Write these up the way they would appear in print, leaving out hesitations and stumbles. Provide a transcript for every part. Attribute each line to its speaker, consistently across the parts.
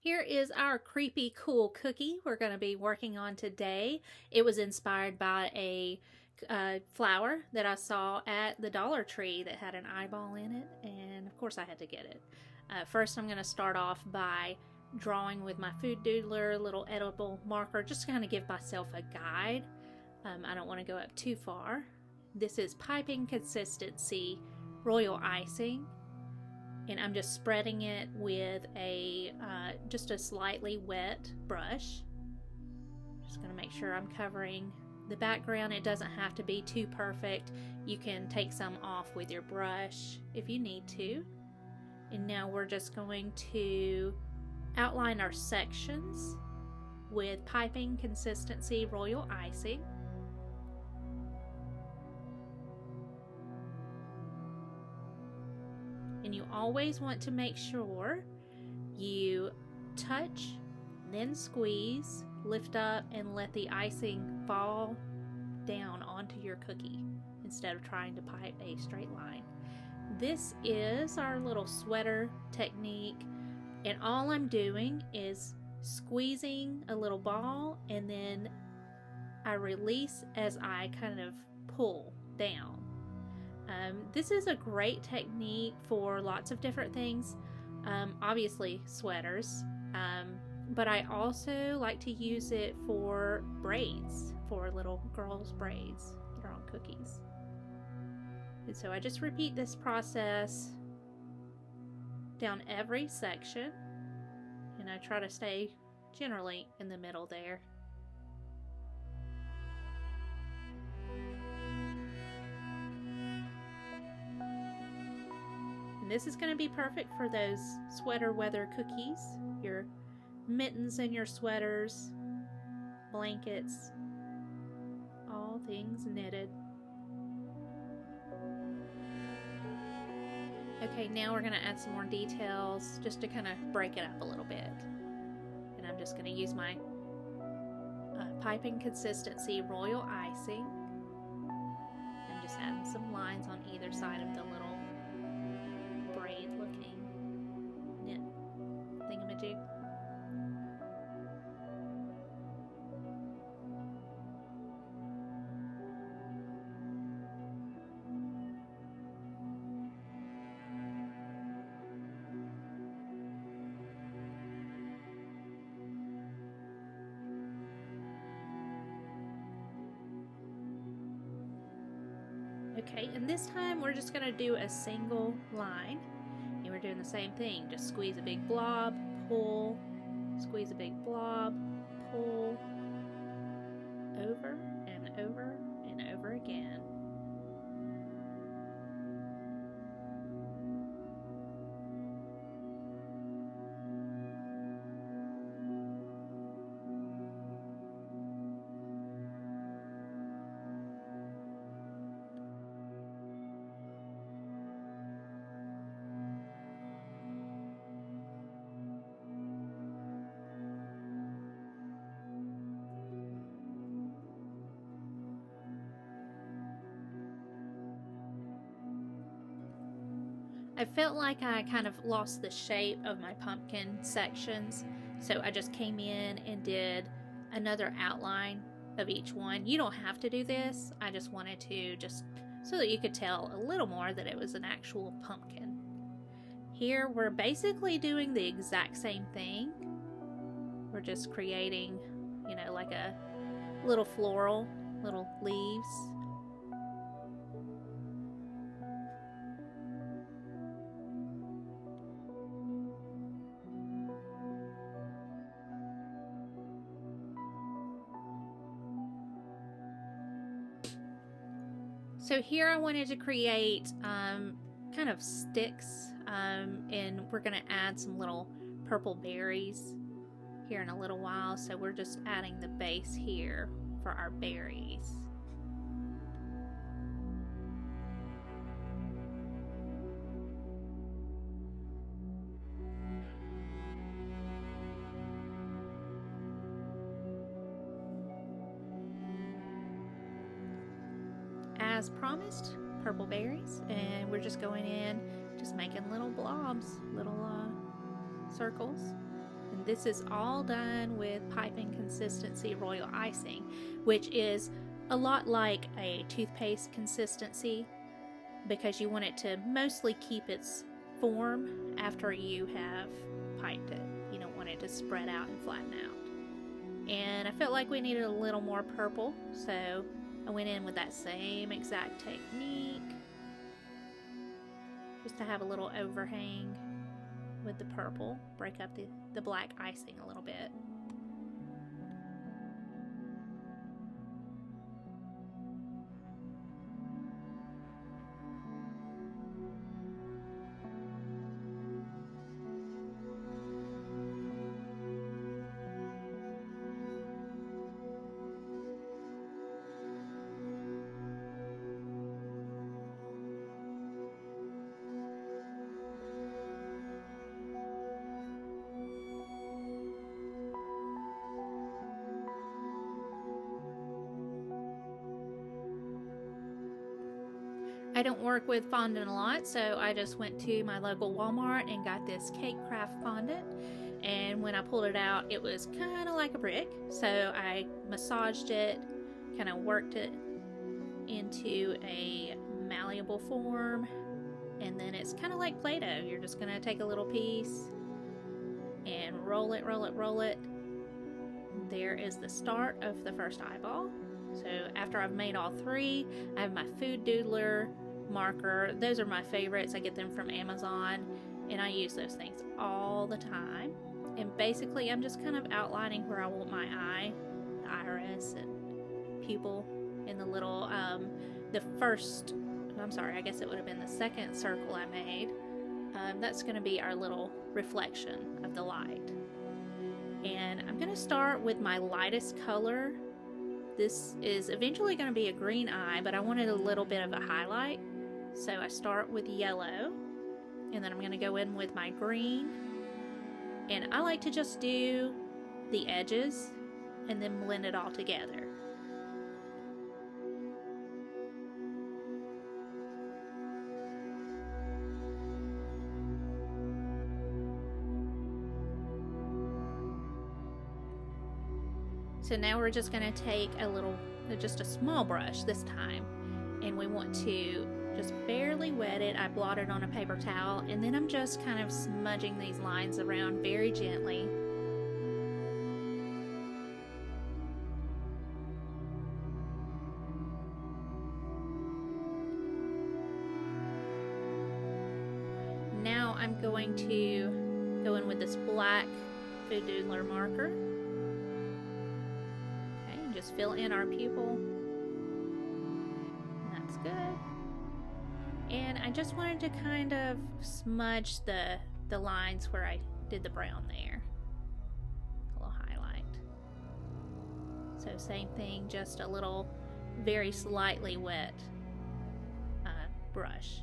Speaker 1: Here is our creepy cool cookie we're going to be working on today. It was inspired by a flower that I saw at the Dollar Tree that had an eyeball in it, and of course I had to get it. First I'm going to start off by drawing with my food doodler, little edible marker, just to kind of give myself a guide. I don't want to go up too far. This is piping consistency royal icing, and I'm just spreading it with a just a slightly wet brush. Just going to make sure I'm covering the background. It doesn't have to be too perfect. You can take some off with your brush if you need to. And now we're just going to outline our sections with piping consistency royal icing. And you always want to make sure you touch, then squeeze, lift up, and let the icing fall down onto your cookie instead of trying to pipe a straight line. This is our little sweater technique, and all I'm doing is squeezing a little ball, and then I release as I kind of pull down. This is a great technique for lots of different things, obviously sweaters, but I also like to use it for braids, for little girls' braids that are on cookies. And so I just repeat this process down every section, and I try to stay generally in the middle there. And this is going to be perfect for those sweater weather cookies, your mittens and your sweaters, blankets, all things knitted. Okay, now we're going to add some more details just to kind of break it up a little bit. And I'm just going to use my piping consistency royal icing and just adding some lines on either side of the little braid looking knit thingamajig. Okay, and this time we're just going to do a single line, and we're doing the same thing. Just squeeze a big blob, pull, squeeze a big blob, pull, over and over and over again. I felt like I kind of lost the shape of my pumpkin sections, so I just came in and did another outline of each one. You don't have to do this. I just wanted to, just so that you could tell a little more that it was an actual pumpkin. Here we're basically doing the exact same thing. We're just creating, you know, like a little floral, little leaves. So here I wanted to create kind of sticks, and we're going to add some little purple berries here in a little while. So we're just adding the base here for our berries. As promised, purple berries, and we're just going in, just making little blobs, little circles. And this is all done with piping consistency royal icing, which is a lot like a toothpaste consistency because you want it to mostly keep its form after you have piped it. You don't want it to spread out and flatten out. And I felt like we needed a little more purple, so I went in with that same exact technique just to have a little overhang with the purple, break up the black icing a little bit. I don't work with fondant a lot, so I just went to my local Walmart and got this cake craft fondant. And when I pulled it out, it was kind of like a brick. So I massaged it, kind of worked it into a malleable form. And then it's kind of like Play-Doh. You're just going to take a little piece and roll it, roll it, roll it. There is the start of the first eyeball. So after I've made all three, I have my food doodler marker. Those are my favorites. I get them from Amazon and I use those things all the time. And basically I'm just kind of outlining where I want my eye, the iris and pupil in the little, I guess it would have been the second circle I made. That's going to be our little reflection of the light. And I'm going to start with my lightest color. This is eventually going to be a green eye, but I wanted a little bit of a highlight. So I start with yellow, and then I'm going to go in with my green. And I like to just do the edges and then blend it all together. So now we're just going to take just a small brush this time, and we want to just barely wet it. I blot it on a paper towel, and then I'm just kind of smudging these lines around very gently. Now I'm going to go in with this black food doodler marker. Just fill in our pupil. That's good. And I just wanted to kind of smudge the lines where I did the brown there. A little highlight. So same thing, just a little very slightly wet brush.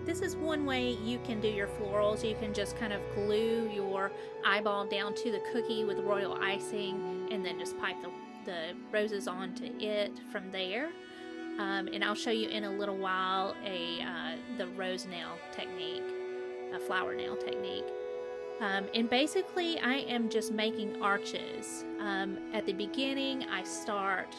Speaker 1: This is one way you can do your florals. You can just kind of glue your eyeball down to the cookie with royal icing and then just pipe the roses onto it from there. And I'll show you in a little while the rose nail technique, a flower nail technique. And basically I am just making arches. At the beginning I start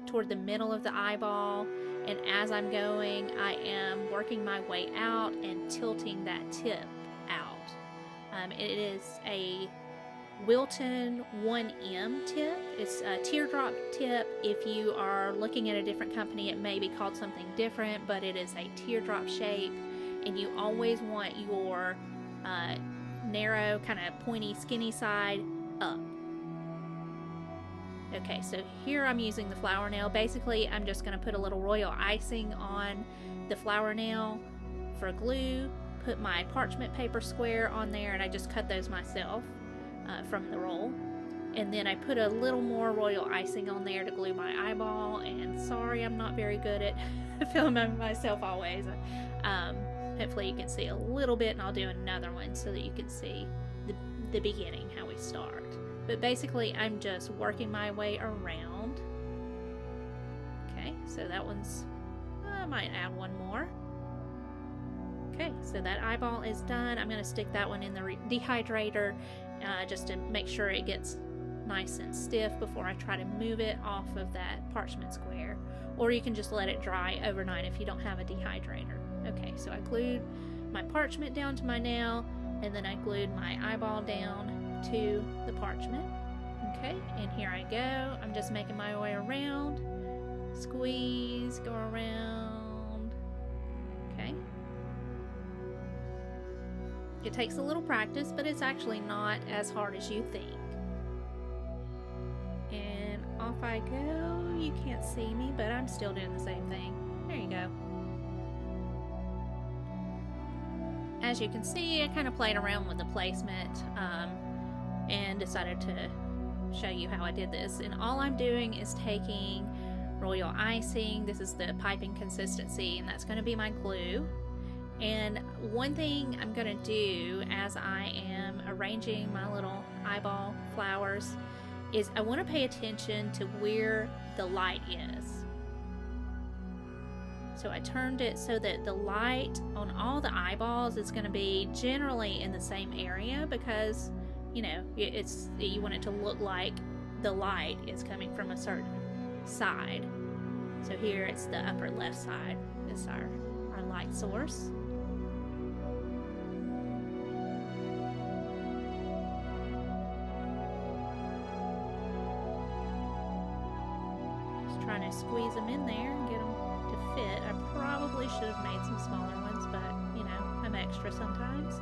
Speaker 1: toward the middle of the eyeball, and as I'm going I am working my way out and tilting that tip out. It is a Wilton 1M tip. It's a teardrop tip. If you are looking at a different company, it may be called something different, but it is a teardrop shape, and you always want your narrow, kind of pointy, skinny side up. Okay, so here I'm using the flower nail. Basically, I'm just going to put a little royal icing on the flower nail for glue, put my parchment paper square on there, and I just cut those myself from the roll. And then I put a little more royal icing on there to glue my eyeball, and sorry, I'm not very good at filming myself always. Hopefully you can see a little bit, and I'll do another one so that you can see the beginning, how we start. But basically, I'm just working my way around. Okay, so that one's, I might add one more. Okay, so that eyeball is done. I'm going to stick that one in the dehydrator just to make sure it gets nice and stiff before I try to move it off of that parchment square. Or you can just let it dry overnight if you don't have a dehydrator. Okay, so I glued my parchment down to my nail, and then I glued my eyeball down to the parchment. Okay, and here I go. I'm just making my way around. Squeeze, go around. Okay. It takes a little practice, but it's actually not as hard as you think. And off I go. You can't see me, but I'm still doing the same thing. There you go. As you can see, I kind of played around with the placement and decided to show you how I did this. And all I'm doing is taking royal icing. This is the piping consistency, and that's going to be my glue. And one thing I'm going to do as I am arranging my little eyeball flowers is I want to pay attention to where the light is. So I turned it so that the light on all the eyeballs is going to be generally in the same area, because you know you want it to look like the light is coming from a certain side. So here it's the upper left side is our light source. Just trying to squeeze them in there and get them to fit. I probably should have made some smaller ones, but you know, I'm extra sometimes.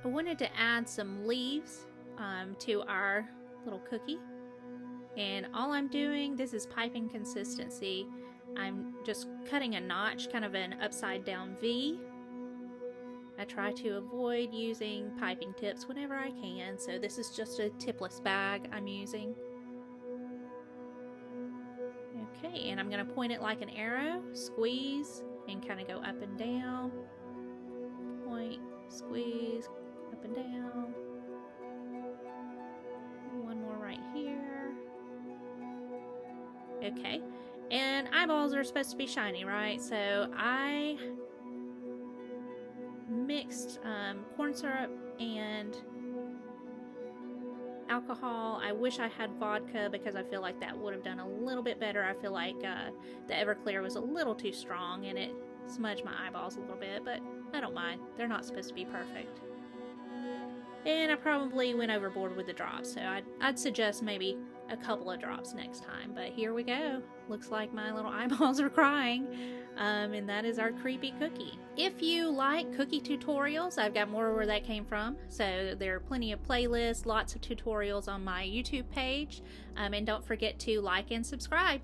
Speaker 1: I wanted to add some leaves to our little cookie, and all I'm doing, this is piping consistency, I'm just cutting a notch, kind of an upside down V. I try to avoid using piping tips whenever I can, so this is just a tipless bag I'm using. Okay, and I'm going to point it like an arrow, squeeze, and kind of go up and down, point, squeeze, up and down. One more right here. Okay, and eyeballs are supposed to be shiny, right? So I mixed corn syrup and alcohol. I wish I had vodka because I feel like that would have done a little bit better. I feel like the Everclear was a little too strong and it smudged my eyeballs a little bit, but I don't mind. They're not supposed to be perfect. And I probably went overboard with the drops, so I'd suggest maybe a couple of drops next time. But here we go. Looks like my little eyeballs are crying. And that is our creepy cookie. If you like cookie tutorials, I've got more where that came from. So there are plenty of playlists, lots of tutorials on my YouTube page. And don't forget to like and subscribe.